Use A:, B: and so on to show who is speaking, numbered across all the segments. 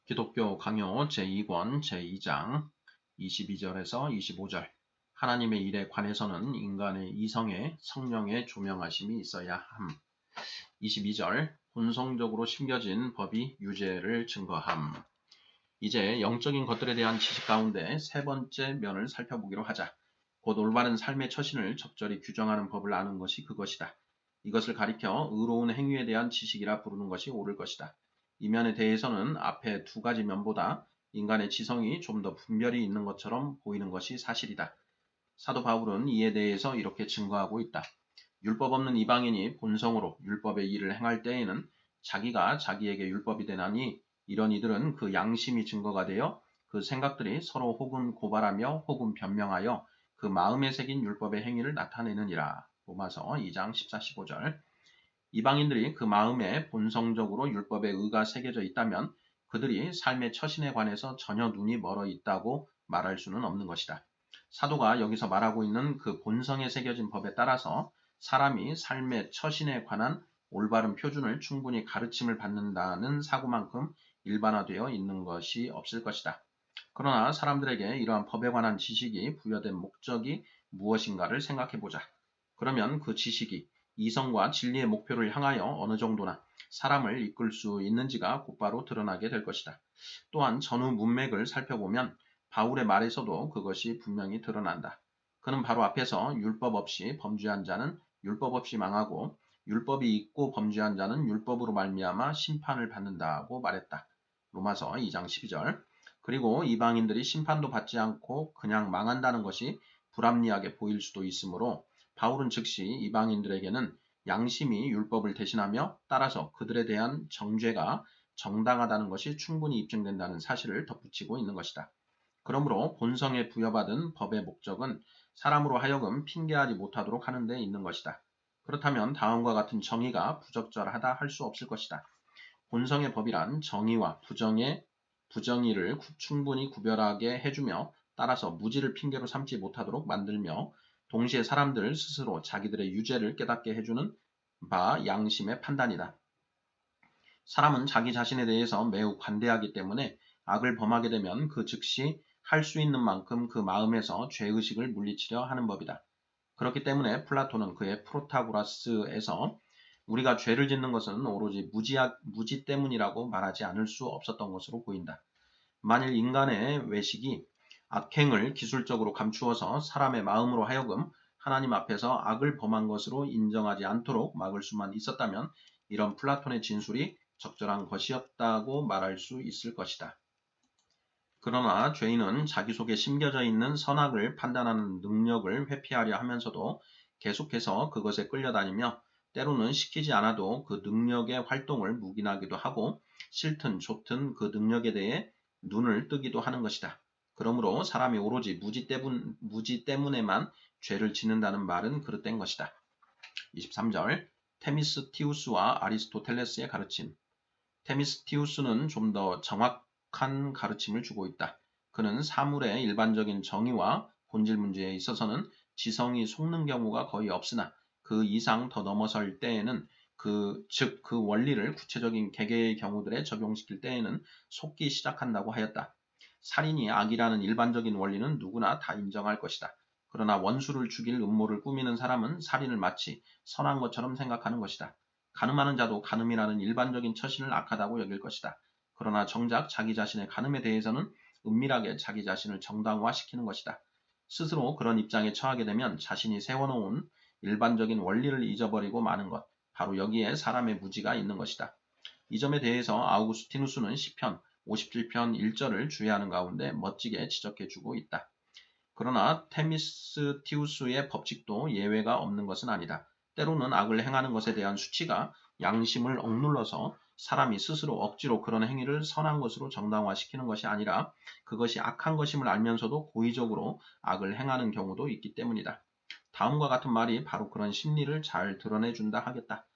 A: 기독교 강요 제2권 제2장 22절에서 25절 하나님의 일에 관해서는 인간의 이성에 성령의 조명하심이 있어야 함. 22절 본성적으로 심겨진 법이 유죄를 증거함. 이제 영적인 것들에 대한 지식 가운데 세 번째 면을 살펴보기로 하자. 곧 올바른 삶의 처신을 적절히 규정하는 법을 아는 것이 그것이다. 이것을 가리켜 의로운 행위에 대한 지식이라 부르는 것이 옳을 것이다. 이 면에 대해서는 앞에 두 가지 면보다 인간의 지성이 좀 더 분별이 있는 것처럼 보이는 것이 사실이다. 사도 바울은 이에 대해서 이렇게 증거하고 있다. 율법 없는 이방인이 본성으로 율법의 일을 행할 때에는 자기가 자기에게 율법이 되나니 이런 이들은 그 양심이 증거가 되어 그 생각들이 서로 혹은 고발하며 혹은 변명하여 그 마음에 새긴 율법의 행위를 나타내느니라. 로마서 2장 14, 15절. 이방인들이 그 마음에 본성적으로 율법의 의가 새겨져 있다면 그들이 삶의 처신에 관해서 전혀 눈이 멀어 있다고 말할 수는 없는 것이다. 사도가 여기서 말하고 있는 그 본성에 새겨진 법에 따라서 사람이 삶의 처신에 관한 올바른 표준을 충분히 가르침을 받는다는 사고만큼 일반화되어 있는 것이 없을 것이다. 그러나 사람들에게 이러한 법에 관한 지식이 부여된 목적이 무엇인가를 생각해 보자. 그러면 그 지식이 이성과 진리의 목표를 향하여 어느 정도나 사람을 이끌 수 있는지가 곧바로 드러나게 될 것이다. 또한 전후 문맥을 살펴보면 바울의 말에서도 그것이 분명히 드러난다. 그는 바로 앞에서 율법 없이 범죄한 자는 율법 없이 망하고 율법이 있고 범죄한 자는 율법으로 말미암아 심판을 받는다고 말했다. 로마서 2장 12절. 그리고 이방인들이 심판도 받지 않고 그냥 망한다는 것이 불합리하게 보일 수도 있으므로 바울은 즉시 이방인들에게는 양심이 율법을 대신하며 따라서 그들에 대한 정죄가 정당하다는 것이 충분히 입증된다는 사실을 덧붙이고 있는 것이다. 그러므로 본성에 부여받은 법의 목적은 사람으로 하여금 핑계하지 못하도록 하는 데 있는 것이다. 그렇다면 다음과 같은 정의가 부적절하다 할 수 없을 것이다. 본성의 법이란 정의와 부정의를 충분히 구별하게 해주며 따라서 무지를 핑계로 삼지 못하도록 만들며 동시에 사람들 스스로 자기들의 유죄를 깨닫게 해주는 바 양심의 판단이다. 사람은 자기 자신에 대해서 매우 관대하기 때문에 악을 범하게 되면 그 즉시 할 수 있는 만큼 그 마음에서 죄의식을 물리치려 하는 법이다. 그렇기 때문에 플라톤은 그의 프로타고라스에서 우리가 죄를 짓는 것은 오로지 무지 때문이라고 말하지 않을 수 없었던 것으로 보인다. 만일 인간의 외식이 악행을 기술적으로 감추어서 사람의 마음으로 하여금 하나님 앞에서 악을 범한 것으로 인정하지 않도록 막을 수만 있었다면 이런 플라톤의 진술이 적절한 것이었다고 말할 수 있을 것이다. 그러나 죄인은 자기 속에 심겨져 있는 선악을 판단하는 능력을 회피하려 하면서도 계속해서 그것에 끌려다니며 때로는 시키지 않아도 그 능력의 활동을 묵인하기도 하고 싫든 좋든 그 능력에 대해 눈을 뜨기도 하는 것이다. 그러므로 사람이 오로지 무지 때문에만 죄를 짓는다는 말은 그릇된 것이다. 23절 테미스티우스와 아리스토텔레스의 가르침. 테미스티우스는 좀 더 정확한 가르침을 주고 있다. 그는 사물의 일반적인 정의와 본질 문제에 있어서는 지성이 속는 경우가 거의 없으나 그 이상 더 넘어설 때에는 그 원리를 구체적인 개개의 경우들에 적용시킬 때에는 속기 시작한다고 하였다. 살인이 악이라는 일반적인 원리는 누구나 다 인정할 것이다. 그러나 원수를 죽일 음모를 꾸미는 사람은 살인을 마치 선한 것처럼 생각하는 것이다. 간음하는 자도 간음이라는 일반적인 처신을 악하다고 여길 것이다. 그러나 정작 자기 자신의 간음에 대해서는 은밀하게 자기 자신을 정당화시키는 것이다. 스스로 그런 입장에 처하게 되면 자신이 세워놓은 일반적인 원리를 잊어버리고 마는 것, 바로 여기에 사람의 무지가 있는 것이다. 이 점에 대해서 아우구스티누스는 시편 57편 1절을 주의하는 가운데 멋지게 지적해주고 있다. 그러나 테미스티우스의 법칙도 예외가 없는 것은 아니다. 때로는 악을 행하는 것에 대한 수치가 양심을 억눌러서 사람이 스스로 억지로 그런 행위를 선한 것으로 정당화시키는 것이 아니라 그것이 악한 것임을 알면서도 고의적으로 악을 행하는 경우도 있기 때문이다. 다음과 같은 말이 바로 그런 심리를 잘 드러내준다 하겠다.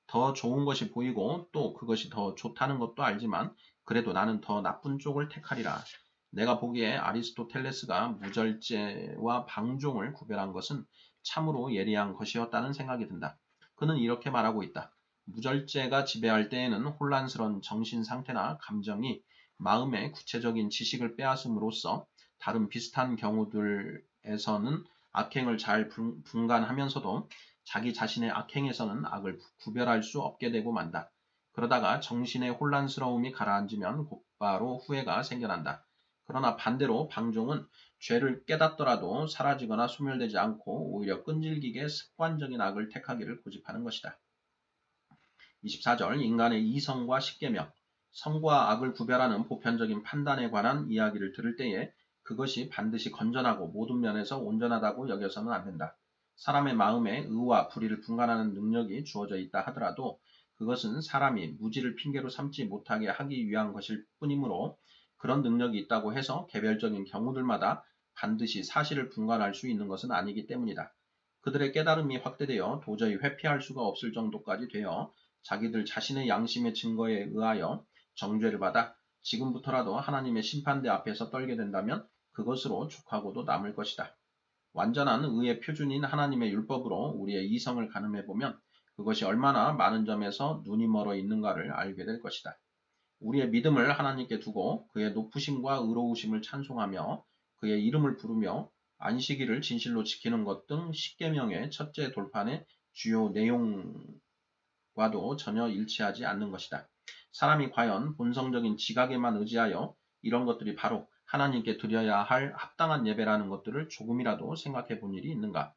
A: 더 좋은 것이 보이고 또 그것이 더 좋다는 것도 알지만 그래도 나는 더 나쁜 쪽을 택하리라. 내가 보기에 아리스토텔레스가 무절제와 방종을 구별한 것은 참으로 예리한 것이었다는 생각이 든다. 그는 이렇게 말하고 있다. 무절제가 지배할 때에는 혼란스러운 정신 상태나 감정이 마음의 구체적인 지식을 빼앗음으로써 다른 비슷한 경우들에서는 악행을 잘 분간하면서도 자기 자신의 악행에서는 악을 구별할 수 없게 되고 만다. 그러다가 정신의 혼란스러움이 가라앉으면 곧바로 후회가 생겨난다. 그러나 반대로 방종은 죄를 깨닫더라도 사라지거나 소멸되지 않고 오히려 끈질기게 습관적인 악을 택하기를 고집하는 것이다. 24절 인간의 이성과 십계명, 성과 악을 구별하는 보편적인 판단에 관한 이야기를 들을 때에 그것이 반드시 건전하고 모든 면에서 온전하다고 여겨서는 안 된다. 사람의 마음에 의와 불의를 분간하는 능력이 주어져 있다 하더라도 그것은 사람이 무지를 핑계로 삼지 못하게 하기 위한 것일 뿐이므로 그런 능력이 있다고 해서 개별적인 경우들마다 반드시 사실을 분간할 수 있는 것은 아니기 때문이다. 그들의 깨달음이 확대되어 도저히 회피할 수가 없을 정도까지 되어 자기들 자신의 양심의 증거에 의하여 정죄를 받아 지금부터라도 하나님의 심판대 앞에서 떨게 된다면 그것으로 족하고도 남을 것이다. 완전한 의의 표준인 하나님의 율법으로 우리의 이성을 가늠해보면 그것이 얼마나 많은 점에서 눈이 멀어 있는가를 알게 될 것이다. 우리의 믿음을 하나님께 두고 그의 높으심과 의로우심을 찬송하며 그의 이름을 부르며 안식일을 진실로 지키는 것 등 십계명의 첫째 돌판의 주요 내용과도 전혀 일치하지 않는 것이다. 사람이 과연 본성적인 지각에만 의지하여 이런 것들이 바로 하나님께 드려야 할 합당한 예배라는 것들을 조금이라도 생각해 본 일이 있는가?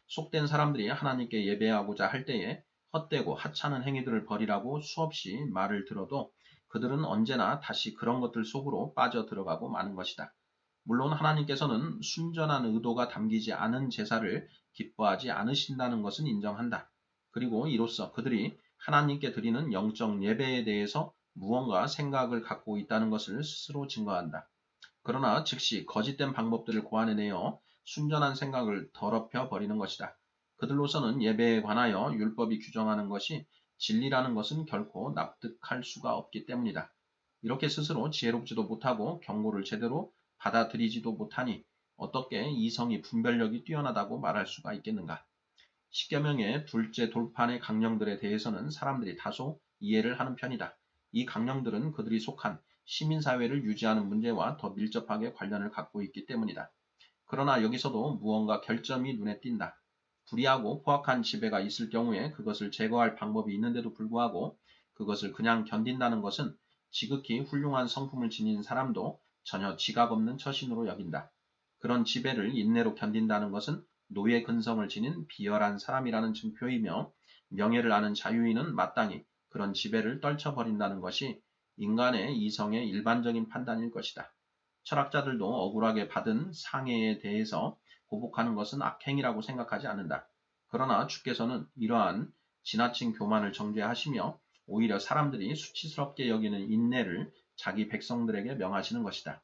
A: 속된 사람들이 하나님께 예배하고자 할 때에 헛되고 하찮은 행위들을 버리라고 수없이 말을 들어도 그들은 언제나 다시 그런 것들 속으로 빠져 들어가고 마는 것이다. 물론 하나님께서는 순전한 의도가 담기지 않은 제사를 기뻐하지 않으신다는 것은 인정한다. 그리고 이로써 그들이 하나님께 드리는 영적 예배에 대해서 무언가 생각을 갖고 있다는 것을 스스로 증거한다. 그러나 즉시 거짓된 방법들을 고안해내어 순전한 생각을 더럽혀 버리는 것이다. 그들로서는 예배에 관하여 율법이 규정하는 것이 진리라는 것은 결코 납득할 수가 없기 때문이다. 이렇게 스스로 지혜롭지도 못하고 경고를 제대로 받아들이지도 못하니 어떻게 이성이 분별력이 뛰어나다고 말할 수가 있겠는가? 십계명의 둘째 돌판의 강령들에 대해서는 사람들이 다소 이해를 하는 편이다. 이 강령들은 그들이 속한 시민사회를 유지하는 문제와 더 밀접하게 관련을 갖고 있기 때문이다. 그러나 여기서도 무언가 결점이 눈에 띈다. 불의하고 포악한 지배가 있을 경우에 그것을 제거할 방법이 있는데도 불구하고 그것을 그냥 견딘다는 것은 지극히 훌륭한 성품을 지닌 사람도 전혀 지각 없는 처신으로 여긴다. 그런 지배를 인내로 견딘다는 것은 노예 근성을 지닌 비열한 사람이라는 증표이며 명예를 아는 자유인은 마땅히 그런 지배를 떨쳐버린다는 것이 인간의 이성의 일반적인 판단일 것이다. 철학자들도 억울하게 받은 상해에 대해서 보복하는 것은 악행이라고 생각하지 않는다. 그러나 주께서는 이러한 지나친 교만을 정죄하시며 오히려 사람들이 수치스럽게 여기는 인내를 자기 백성들에게 명하시는 것이다.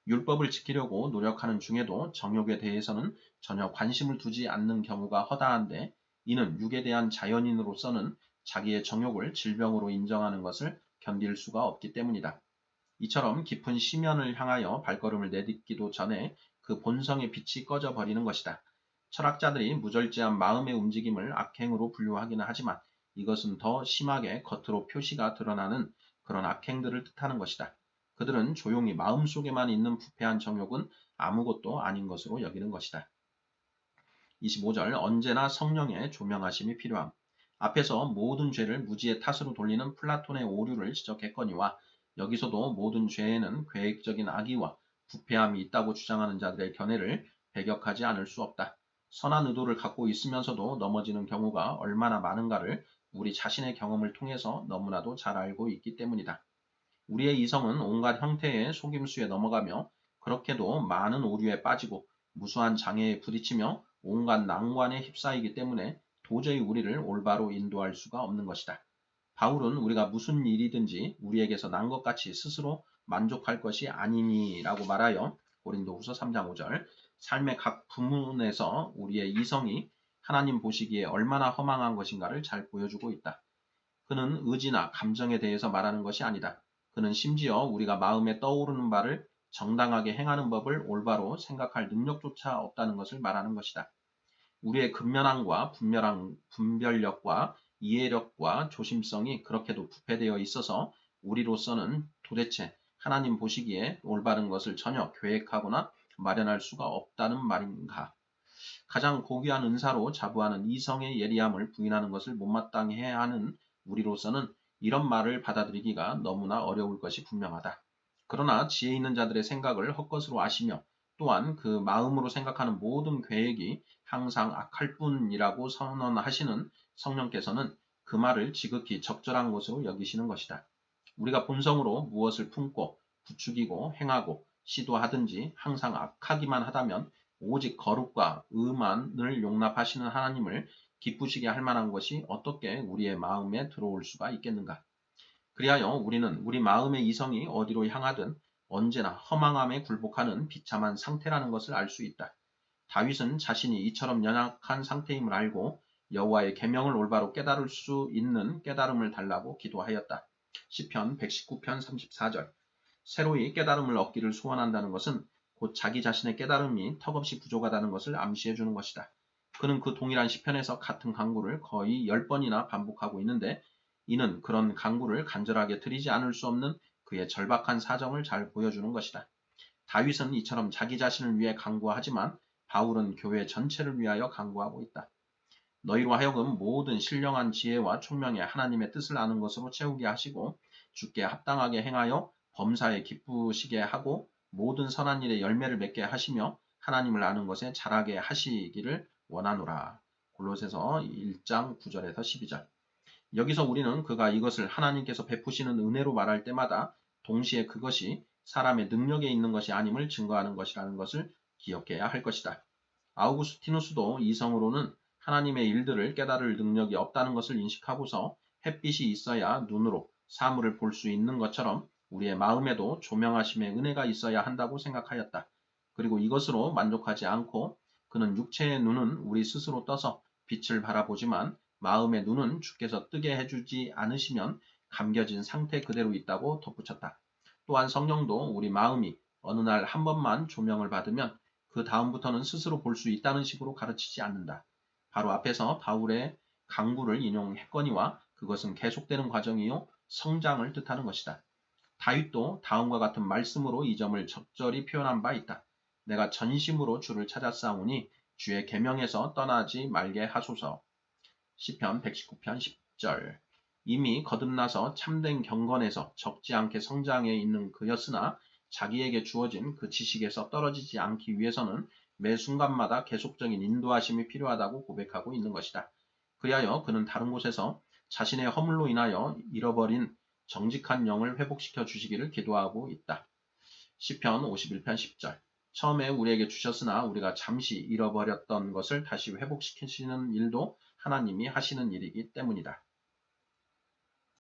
A: 율법을 지키려고 노력하는 중에도 정욕에 대해서는 전혀 관심을 두지 않는 경우가 허다한데 이는 육에 대한 자연인으로서는 자기의 정욕을 질병으로 인정하는 것을 견딜 수가 없기 때문이다. 이처럼 깊은 심연을 향하여 발걸음을 내딛기도 전에 그 본성의 빛이 꺼져 버리는 것이다. 철학자들이 무절제한 마음의 움직임을 악행으로 분류하기는 하지만 이것은 더 심하게 겉으로 표시가 드러나는 그런 악행들을 뜻하는 것이다. 그들은 조용히 마음속에만 있는 부패한 정욕은 아무것도 아닌 것으로 여기는 것이다. 25절 언제나 성령의 조명하심이 필요함. 앞에서 모든 죄를 무지의 탓으로 돌리는 플라톤의 오류를 지적했거니와 여기서도 모든 죄에는 계획적인 악의와 부패함이 있다고 주장하는 자들의 견해를 배격하지 않을 수 없다. 선한 의도를 갖고 있으면서도 넘어지는 경우가 얼마나 많은가를 우리 자신의 경험을 통해서 너무나도 잘 알고 있기 때문이다. 우리의 이성은 온갖 형태의 속임수에 넘어가며 그렇게도 많은 오류에 빠지고 무수한 장애에 부딪히며 온갖 난관에 휩싸이기 때문에 도저히 우리를 올바로 인도할 수가 없는 것이다. 바울은 우리가 무슨 일이든지 우리에게서 난 것 같이 스스로 만족할 것이 아니니라고 말하여 고린도후서 3장 5절 삶의 각 부문에서 우리의 이성이 하나님 보시기에 얼마나 허망한 것인가를 잘 보여주고 있다. 그는 의지나 감정에 대해서 말하는 것이 아니다. 그는 심지어 우리가 마음에 떠오르는 바를 정당하게 행하는 법을 올바로 생각할 능력조차 없다는 것을 말하는 것이다. 우리의 근면함과 분별력과 이해력과 조심성이 그렇게도 부패되어 있어서 우리로서는 도대체 하나님 보시기에 올바른 것을 전혀 계획하거나 마련할 수가 없다는 말인가? 가장 고귀한 은사로 자부하는 이성의 예리함을 부인하는 것을 못마땅히 해야 하는 우리로서는 이런 말을 받아들이기가 너무나 어려울 것이 분명하다. 그러나 지혜 있는 자들의 생각을 헛것으로 아시며 또한 그 마음으로 생각하는 모든 계획이 항상 악할 뿐이라고 선언하시는 성령께서는 그 말을 지극히 적절한 것으로 여기시는 것이다. 우리가 본성으로 무엇을 품고 부추기고 행하고 시도하든지 항상 악하기만 하다면 오직 거룩과 의만을 용납하시는 하나님을 기쁘시게 할 만한 것이 어떻게 우리의 마음에 들어올 수가 있겠는가? 그리하여 우리는 우리 마음의 이성이 어디로 향하든 언제나 허망함에 굴복하는 비참한 상태라는 것을 알 수 있다. 다윗은 자신이 이처럼 연약한 상태임을 알고 여호와의 계명을 올바로 깨달을 수 있는 깨달음을 달라고 기도하였다. 시편 119편 34절. 새로이 깨달음을 얻기를 소원한다는 것은 곧 자기 자신의 깨달음이 턱없이 부족하다는 것을 암시해 주는 것이다. 그는 그 동일한 시편에서 같은 간구를 거의 10번이나 반복하고 있는데 이는 그런 간구를 간절하게 드리지 않을 수 없는 그의 절박한 사정을 잘 보여주는 것이다. 다윗은 이처럼 자기 자신을 위해 간구하지만 바울은 교회 전체를 위하여 간구하고 있다. 너희로 하여금 모든 신령한 지혜와 총명에 하나님의 뜻을 아는 것으로 채우게 하시고 주께 합당하게 행하여 범사에 기쁘시게 하고 모든 선한 일에 열매를 맺게 하시며 하나님을 아는 것에 자라게 하시기를 원하노라. 골로새서 1장 9절에서 12절. 여기서 우리는 그가 이것을 하나님께서 베푸시는 은혜로 말할 때마다 동시에 그것이 사람의 능력에 있는 것이 아님을 증거하는 것이라는 것을 기억해야 할 것이다. 아우구스티누스도 이성으로는 하나님의 일들을 깨달을 능력이 없다는 것을 인식하고서 햇빛이 있어야 눈으로 사물을 볼 수 있는 것처럼 우리의 마음에도 조명하심의 은혜가 있어야 한다고 생각하였다. 그리고 이것으로 만족하지 않고 그는 육체의 눈은 우리 스스로 떠서 빛을 바라보지만 마음의 눈은 주께서 뜨게 해주지 않으시면 감겨진 상태 그대로 있다고 덧붙였다. 또한 성령도 우리 마음이 어느 날 한 번만 조명을 받으면 그 다음부터는 스스로 볼 수 있다는 식으로 가르치지 않는다. 바로 앞에서 바울의 강구를 인용했거니와 그것은 계속되는 과정이요 성장을 뜻하는 것이다. 다윗도 다음과 같은 말씀으로 이 점을 적절히 표현한 바 있다. 내가 전심으로 주를 찾았사오니 주의 계명에서 떠나지 말게 하소서. 시편 119편 10절. 이미 거듭나서 참된 경건에서 적지 않게 성장해 있는 그였으나 자기에게 주어진 그 지식에서 떨어지지 않기 위해서는 매 순간마다 계속적인 인도하심이 필요하다고 고백하고 있는 것이다. 그리하여 그는 다른 곳에서 자신의 허물로 인하여 잃어버린 정직한 영을 회복시켜 주시기를 기도하고 있다. 시편 51편 10절. 처음에 우리에게 주셨으나 우리가 잠시 잃어버렸던 것을 다시 회복시키시는 일도 하나님이 하시는 일이기 때문이다.